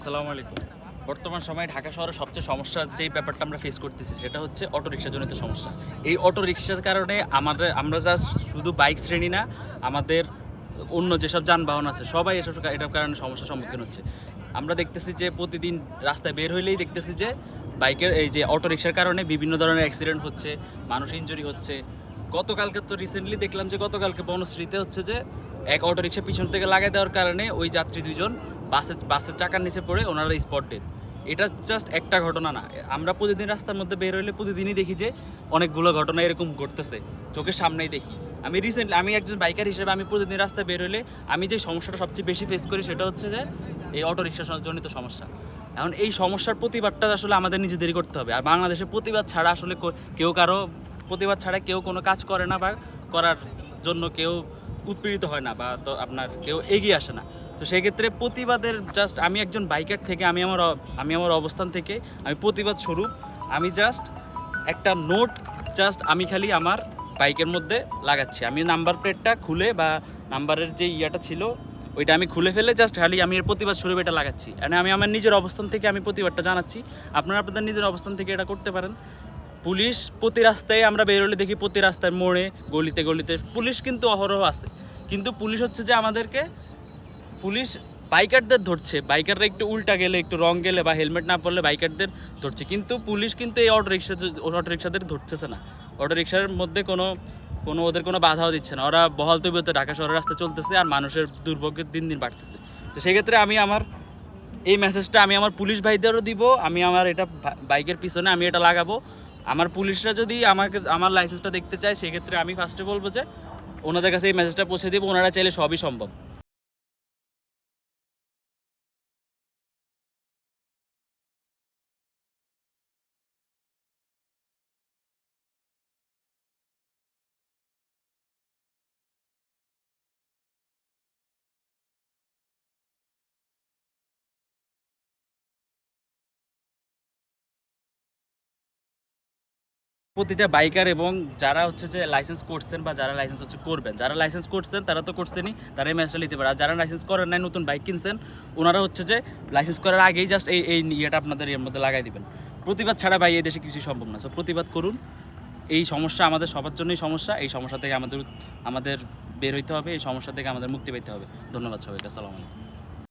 আসসালামু আলাইকুম। বর্তমান সময়ে ঢাকা শহরে সবচেয়ে সমস্যার যেই ব্যাপারটা আমরা ফেস করতেছি সেটা হচ্ছে অটোরিকশাজনিত সমস্যা। এই অটোরিকশার কারণে আমরা জাস্ট শুধু বাইক শ্রেণী না, আমাদের অন্য যেসব যানবাহন আছে সবাই এটার কারণে সমস্যার সম্মুখীন হচ্ছে। আমরা দেখতেছি যে প্রতিদিন রাস্তায় বের হইলেই দেখতেছি যে বাইকের এই যে অটোরিকশার কারণে বিভিন্ন ধরনের অ্যাক্সিডেন্ট হচ্ছে, মানুষ ইনজুরি হচ্ছে। গতকালকে তো রিসেন্টলি দেখলাম যে গতকালকে বনশ্রীতে হচ্ছে যে এক অটোরিকশা পিছন থেকে লাগাই দেওয়ার কারণে ওই যাত্রী দুইজন বাসের চাকার নিচে পড়ে ওনারা স্পট ডেথ। এটা জাস্ট একটা ঘটনা না, আমরা প্রতিদিন রাস্তার মধ্যে বের হইলে প্রতিদিনই দেখি যে অনেকগুলো ঘটনা এরকম ঘটতেছে, চোখের সামনেই দেখি। আমি একজন বাইকার হিসেবে আমি প্রতিদিন রাস্তায় বের হইলে আমি যে সমস্যাটা সবচেয়ে বেশি ফেস করি সেটা হচ্ছে যে এই অটোরিকশা জনিত সমস্যা। এখন এই সমস্যার প্রতিবাদটা আসলে আমাদের নিজেদেরই করতে হবে। আর বাংলাদেশে প্রতিবাদ ছাড়া আসলে প্রতিবাদ ছাড়া কেউ কোনো কাজ করে না, বা করার জন্য কেউ উৎপীড়িত হয় না, বা তো আপনার কেউ এগিয়ে আসে না। তো সেই ক্ষেত্রে প্রতিবাদের জাস্ট আমি একজন বাইকার থেকে আমি আমার অবস্থান থেকে আমি প্রতিবাদ স্বরূপ আমি জাস্ট একটা নোট আমি খালি আমার বাইকের মধ্যে লাগাচ্ছি। আমি নাম্বার প্লেটটা খুলে বা নাম্বারের যে ইয়াটা ছিল ওইটা আমি খুলে ফেলে জাস্ট খালি আমি এর প্রতিবাদ স্বরূপ এটা লাগাচ্ছি। মানে আমি আমার নিজের অবস্থান থেকে আমি প্রতিবাদটা জানাচ্ছি। আপনারা আপনাদের নিজের অবস্থান থেকে এটা করতে পারেন। পুলিশ প্রতি রাস্তায় আমরা বেরোলে দেখি, প্রতি রাস্তার মোড়ে গলিতে গলিতে পুলিশ কিন্তু অহরহ আছে, কিন্তু পুলিশ হচ্ছে যে পুলিশ বাইকারদের ধরছে। বাইকাররা একটু উল্টা গেলে, একটু রং গেলে বা হেলমেট না পরলে বাইকারদের ধরছে, কিন্তু পুলিশ কিন্তু এই অটোরিকশাদের ধরতেছে না। অটোরিকশার মধ্যে কোনো ওদের কোনো বাধাও দিচ্ছে না। ওরা বহাল তবিয়তে ঢাকা শহরের রাস্তায় চলতেছে আর মানুষের দুর্ভোগের দিন দিন বাড়তেছে। তো সেক্ষেত্রে আমি আমার এই মেসেজটা আমি আমার পুলিশ ভাইদেরও দিব। আমি আমার এটা বাইকের পিছনে আমি এটা লাগাবো। আমার পুলিশরা যদি আমার লাইসেন্সটা দেখতে চায়, সেক্ষেত্রে আমি ফার্স্টে বলবো যে ওনাদের কাছে এই মেসেজটা পৌঁছে দিব। ওনারা চাইলে সবই সম্ভব। প্রতিটা বাইকার এবং যারা হচ্ছে যে লাইসেন্স করছেন বা যারা লাইসেন্স হচ্ছে করবেন, যারা লাইসেন্স করছেন তারা তো করছেনই, তারা এই ম্যাচটা নিতে পারে। আর যারা লাইসেন্স করেন নাই, নতুন বাইক কিনছেন, ওনারা হচ্ছে যে লাইসেন্স করার আগেই জাস্ট এই ইয়েটা আপনাদের এর মধ্যে লাগাই দিবেন। প্রতিবাদ ছাড়া ভাই এই দেশে কিছুই সম্ভব না। সো প্রতিবাদ করুন। এই সমস্যা আমাদের সবার জন্যই সমস্যা। এই সমস্যা থেকে আমাদের বের হইতে হবে, এই সমস্যা থেকে আমাদের মুক্তি পেতে হবে। ধন্যবাদ সবাইকে। আসসালামু আলাইকুম।